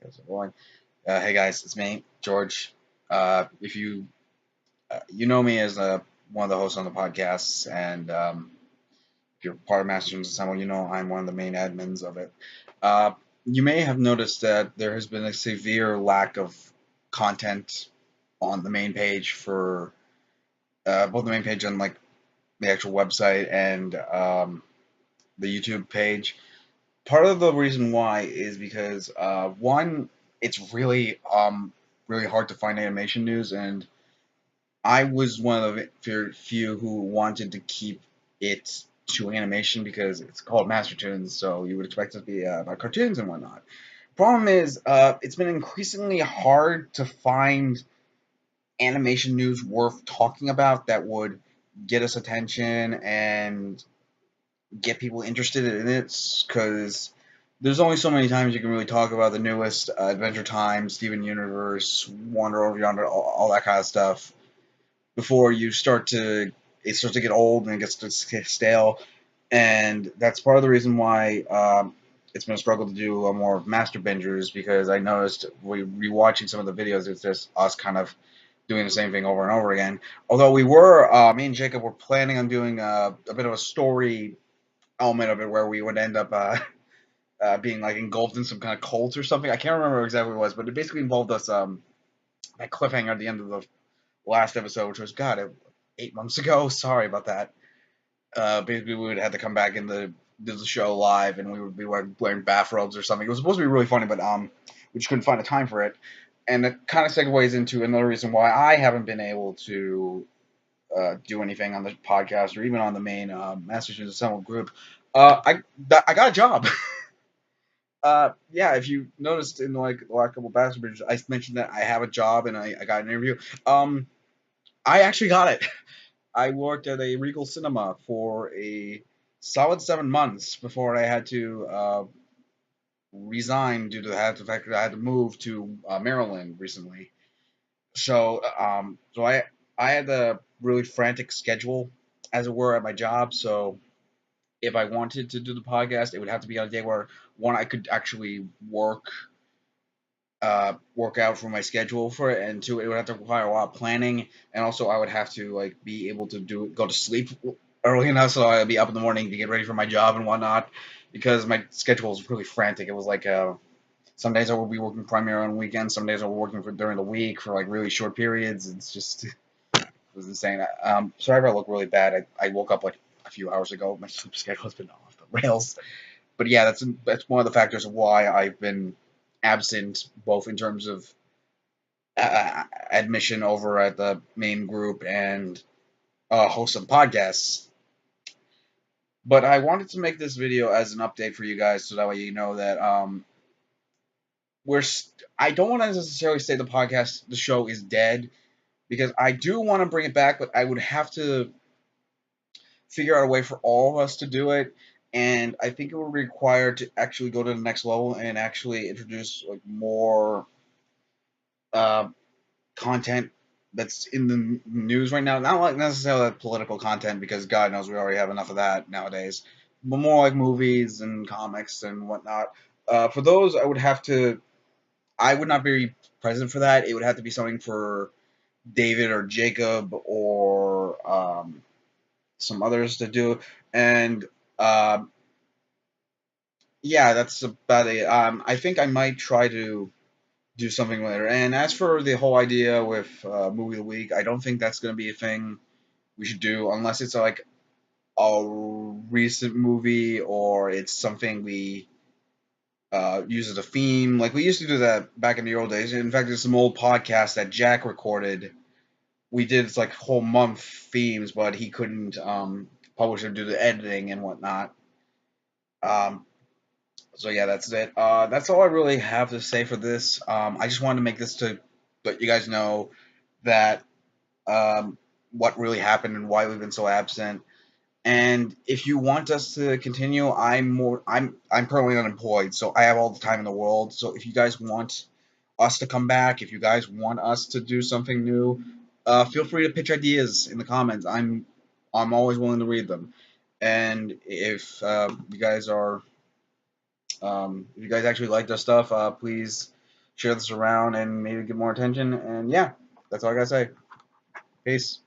Guys are going. Hey guys, it's me, George. If you you know me as one of the hosts on the podcast, and if you're part of Masters Assemble, you know I'm one of the main admins of it. Uh, you may have noticed that there has been a severe lack of content on the main page for both the main page and like the actual website and the YouTube page. Part of the reason why is because one, it's really hard to find animation news, and I was one of the few who wanted to keep it to animation because it's called Mastertoons, so you would expect it to be about cartoons and whatnot. Problem is, it's been increasingly hard to find animation news worth talking about that would get us attention and get people interested in it, because there's only so many times you can really talk about the newest Adventure Time, Steven Universe, Wander Over Yonder, all that kind of stuff before it starts to get old and it gets to stale, and that's part of the reason why it's been a struggle to do more master bingers, because I noticed rewatching some of the videos, it's just us kind of doing the same thing over and over again. Although me and Jacob were planning on doing a bit of a story element of it where we would end up being like engulfed in some kind of cult or something. I can't remember exactly what it was, but it basically involved us that cliffhanger at the end of the last episode, which was God, 8 months ago. Sorry about that. Basically, we would have to come back and do the show live, and we would be wearing bathrobes or something. It was supposed to be really funny, but we just couldn't find a time for it. And it kind of segues into another reason why I haven't been able to do anything on the podcast or even on the main Masters Assemble group. I got a job. Yeah, if you noticed in like the last couple of Bastard Bridges, I mentioned that I have a job and I got an interview. I actually got it. I worked at a Regal Cinema for a solid 7 months before I had to resign due to the fact that I had to move to Maryland recently. So I had a really frantic schedule, as it were, at my job. So if I wanted to do the podcast, it would have to be on a day where one I could actually work out for my schedule for it, and two, it would have to require a lot of planning, and also I would have to like be able to go to sleep early enough so I'd be up in the morning to get ready for my job and whatnot, because my schedule was really frantic. It was like some days I would be working primarily on weekends, some days I was working for during the week for like really short periods. It's just it was insane. Sorry if I look really bad. I woke up like a few hours ago. My sleep schedule has been off the rails. But yeah, that's one of the factors of why I've been absent, both in terms of admission over at the main group and host of podcasts. But I wanted to make this video as an update for you guys, so that way you know that we're. I don't want to necessarily say the show is dead, because I do want to bring it back, but I would have to figure out a way for all of us to do it. And I think it would require to actually go to the next level and actually introduce like more uh, content that's in the news right now. Not like necessarily political content, because God knows we already have enough of that nowadays. But more like movies and comics and whatnot. For those, I would not be present for that. It would have to be something for David or Jacob or some others to do. And um, yeah, that's about it. I think I might try to do something later. And as for the whole idea with movie of the week, I don't think that's going to be a thing we should do unless it's like a recent movie or it's something we use as a theme. Like we used to do that back in the old days. In fact, there's some old podcasts that Jack recorded. We did like whole month themes, but he couldn't publish or do the editing and whatnot. Um, So yeah, that's it. That's all I really have to say for this. I just wanted to make this to let you guys know that um, what really happened and why we've been so absent. And if you want us to continue, I'm currently unemployed, so I have all the time in the world. So if you guys want us to come back, if you guys want us to do something new, feel free to pitch ideas in the comments. I'm always willing to read them. And if you guys actually like this stuff, please share this around and maybe get more attention. And yeah, that's all I gotta say. Peace.